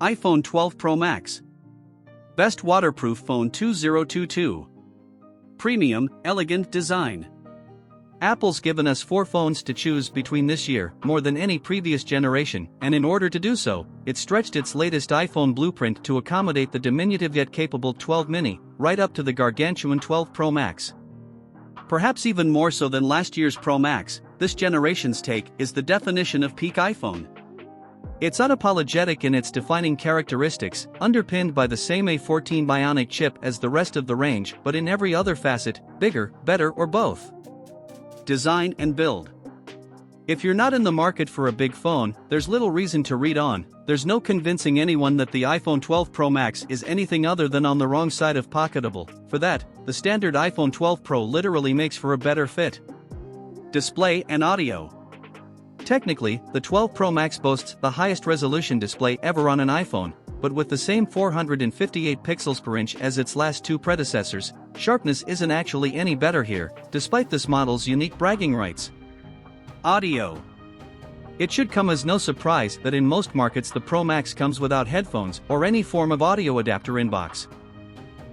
iPhone 12 Pro Max. Best waterproof phone 2022. Premium, elegant design. Apple's given us 4 phones to choose between this year, more than any previous generation, and in order to do so, it stretched its latest iPhone blueprint to accommodate the diminutive yet capable 12 mini, right up to the gargantuan 12 Pro Max. Perhaps even more so than last year's Pro Max, this generation's take is the definition of peak iPhone. It's unapologetic in its defining characteristics, underpinned by the same A14 Bionic chip as the rest of the range, but in every other facet, bigger, better, or both. Design and build. If you're not in the market for a big phone, there's little reason to read on. There's no convincing anyone that the iPhone 12 Pro Max is anything other than on the wrong side of pocketable. For that, the standard iPhone 12 Pro literally makes for a better fit. Display and audio. Technically, the 12 Pro Max boasts the highest resolution display ever on an iPhone, but with the same 458 pixels per inch as its last 2 predecessors, sharpness isn't actually any better here, despite this model's unique bragging rights. Audio. It should come as no surprise that in most markets the Pro Max comes without headphones or any form of audio adapter inbox.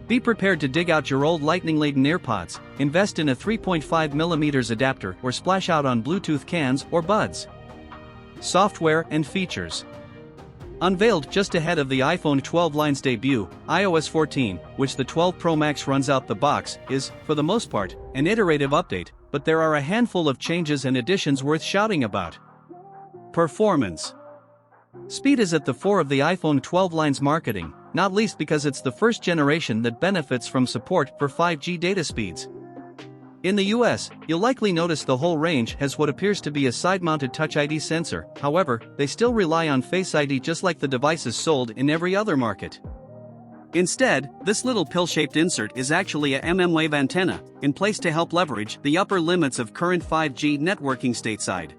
Be prepared to dig out your old lightning-laden AirPods, invest in a 3.5mm adapter or splash out on Bluetooth cans or buds. Software and features. Unveiled just ahead of the iPhone 12 line's debut, iOS 14, which the 12 Pro Max runs out the box, is, for the most part, an iterative update, but there are a handful of changes and additions worth shouting about. Performance. Speed is at the fore of the iPhone 12 line's marketing, not least because it's the first generation that benefits from support for 5G data speeds. In the US, you'll likely notice the whole range has what appears to be a side-mounted Touch ID sensor. However, they still rely on Face ID just like the devices sold in every other market. Instead, this little pill-shaped insert is actually a mmWave antenna, in place to help leverage the upper limits of current 5G networking stateside.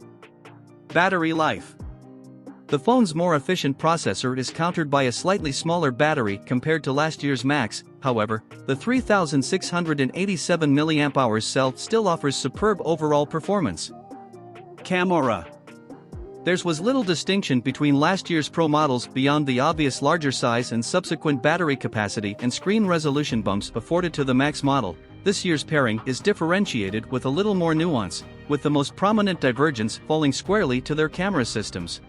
Battery life. The phone's more efficient processor is countered by a slightly smaller battery compared to last year's Max. However, the 3687 mAh cell still offers superb overall performance. Camera. There was little distinction between last year's Pro models beyond the obvious larger size and subsequent battery capacity and screen resolution bumps afforded to the Max model. This year's pairing is differentiated with a little more nuance, with the most prominent divergence falling squarely to their camera systems.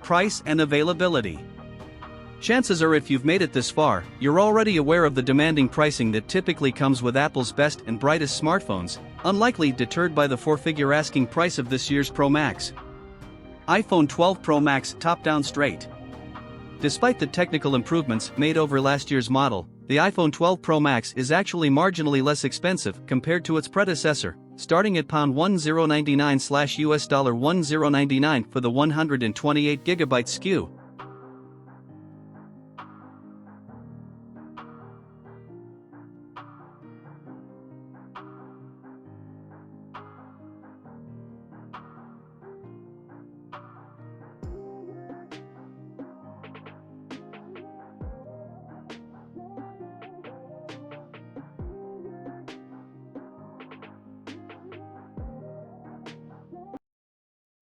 Price and availability. Chances are if you've made it this far, you're already aware of the demanding pricing that typically comes with Apple's best and brightest smartphones, unlikely deterred by the 4-figure asking price of this year's Pro Max. iPhone 12 Pro Max top-down straight. Despite the technical improvements made over last year's model, the iPhone 12 Pro Max is actually marginally less expensive compared to its predecessor, starting at £1099/$1099 for the 128GB SKU.